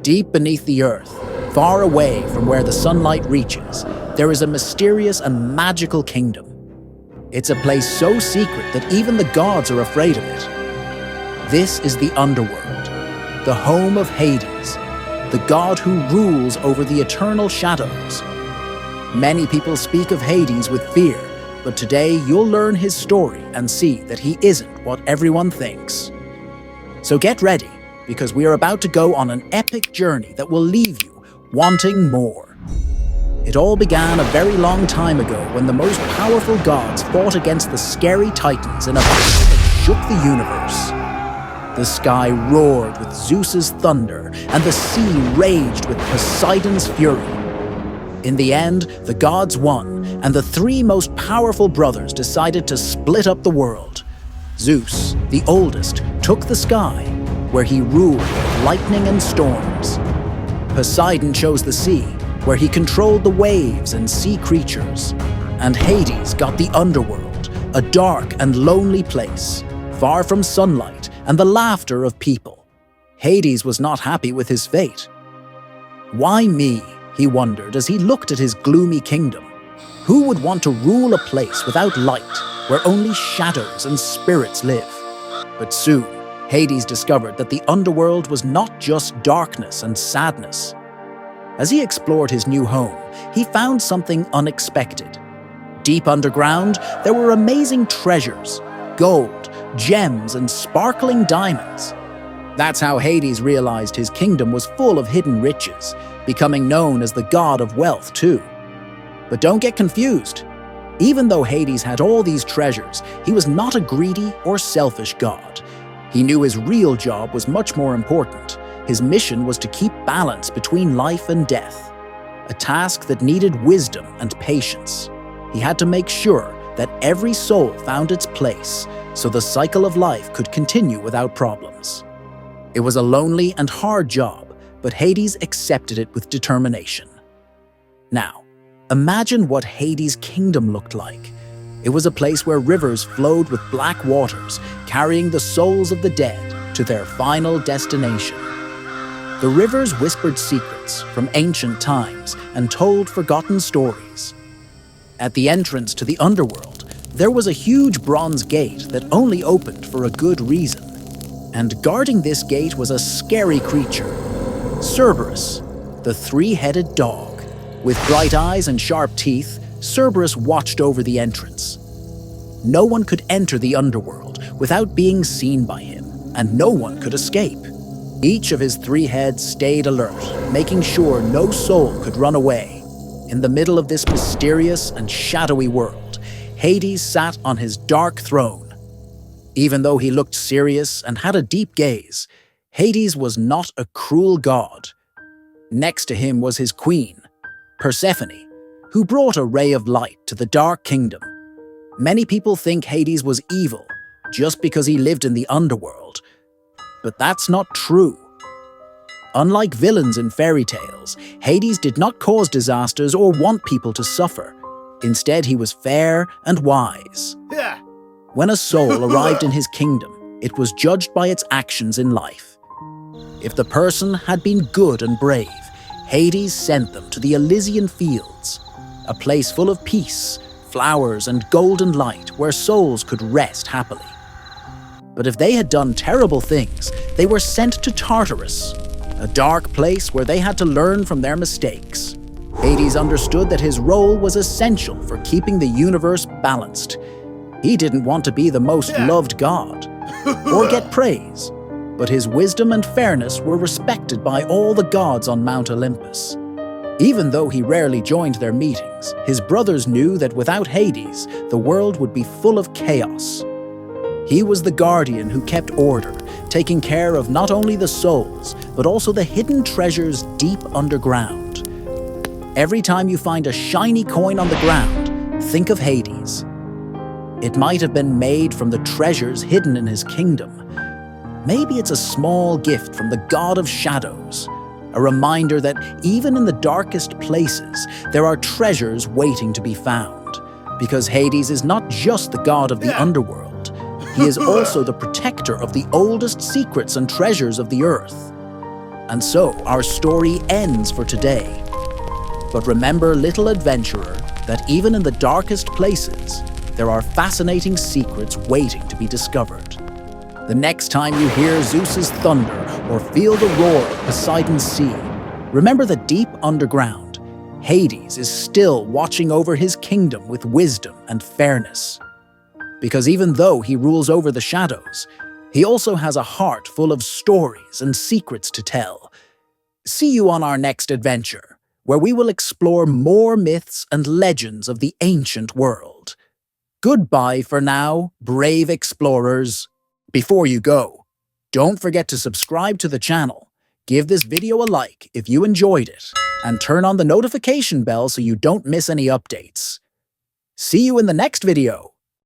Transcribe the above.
Deep beneath the earth, far away from where the sunlight reaches, there is a mysterious and magical kingdom. It's a place so secret that even the gods are afraid of it. This is the Underworld, the home of Hades, the god who rules over the eternal shadows. Many people speak of Hades with fear, but today you'll learn his story and see that he isn't what everyone thinks. So get ready, because we are about to go on an epic journey that will leave you wanting more. It all began a very long time ago when the most powerful gods fought against the scary titans in a battle that shook the universe. The sky roared with Zeus's thunder, and the sea raged with Poseidon's fury. In the end, the gods won, and the three most powerful brothers decided to split up the world. Zeus, the oldest, took the sky, where he ruled with lightning and storms. Poseidon chose the sea, where he controlled the waves and sea creatures. And Hades got the Underworld, a dark and lonely place, far from sunlight and the laughter of people. Hades was not happy with his fate. Why me? He wondered as he looked at his gloomy kingdom. Who would want to rule a place without light, where only shadows and spirits live? But soon, Hades discovered that the Underworld was not just darkness and sadness. As he explored his new home, he found something unexpected. Deep underground, there were amazing treasures, gold, gems, and sparkling diamonds. That's how Hades realized his kingdom was full of hidden riches, becoming known as the god of wealth too. But don't get confused. Even though Hades had all these treasures, he was not a greedy or selfish god. He knew his real job was much more important. His mission was to keep balance between life and death, a task that needed wisdom and patience. He had to make sure that every soul found its place, so the cycle of life could continue without problems. It was a lonely and hard job, but Hades accepted it with determination. Now, imagine what Hades' kingdom looked like. It was a place where rivers flowed with black waters, carrying the souls of the dead to their final destination. The rivers whispered secrets from ancient times and told forgotten stories. At the entrance to the Underworld, there was a huge bronze gate that only opened for a good reason. And guarding this gate was a scary creature, Cerberus, the three-headed dog. With bright eyes and sharp teeth, Cerberus watched over the entrance. No one could enter the Underworld without being seen by him, and no one could escape. Each of his three heads stayed alert, making sure no soul could run away. In the middle of this mysterious and shadowy world, Hades sat on his dark throne. Even though he looked serious and had a deep gaze, Hades was not a cruel god. Next to him was his queen, Persephone, who brought a ray of light to the dark kingdom. Many people think Hades was evil just because he lived in the Underworld. But that's not true. Unlike villains in fairy tales, Hades did not cause disasters or want people to suffer. Instead, he was fair and wise. When a soul arrived in his kingdom, it was judged by its actions in life. If the person had been good and brave, Hades sent them to the Elysian Fields, a place full of peace, flowers, and golden light where souls could rest happily. But if they had done terrible things, they were sent to Tartarus, a dark place where they had to learn from their mistakes. Hades understood that his role was essential for keeping the universe balanced. He didn't want to be the most loved god or get praise, but his wisdom and fairness were respected by all the gods on Mount Olympus. Even though he rarely joined their meetings, his brothers knew that without Hades, the world would be full of chaos. He was the guardian who kept order, taking care of not only the souls, but also the hidden treasures deep underground. Every time you find a shiny coin on the ground, think of Hades. It might have been made from the treasures hidden in his kingdom. Maybe it's a small gift from the god of shadows, a reminder that even in the darkest places, there are treasures waiting to be found. Because Hades is not just the god of the underworld, he is also the protector of the oldest secrets and treasures of the earth. And so our story ends for today. But remember, little adventurer, that even in the darkest places, there are fascinating secrets waiting to be discovered. The next time you hear Zeus's thunder or feel the roar of Poseidon's sea, remember that deep underground, Hades is still watching over his kingdom with wisdom and fairness. Because even though he rules over the shadows, he also has a heart full of stories and secrets to tell. See you on our next adventure, where we will explore more myths and legends of the ancient world. Goodbye for now, brave explorers. Before you go, don't forget to subscribe to the channel, give this video a like if you enjoyed it, and turn on the notification bell so you don't miss any updates. See you in the next video!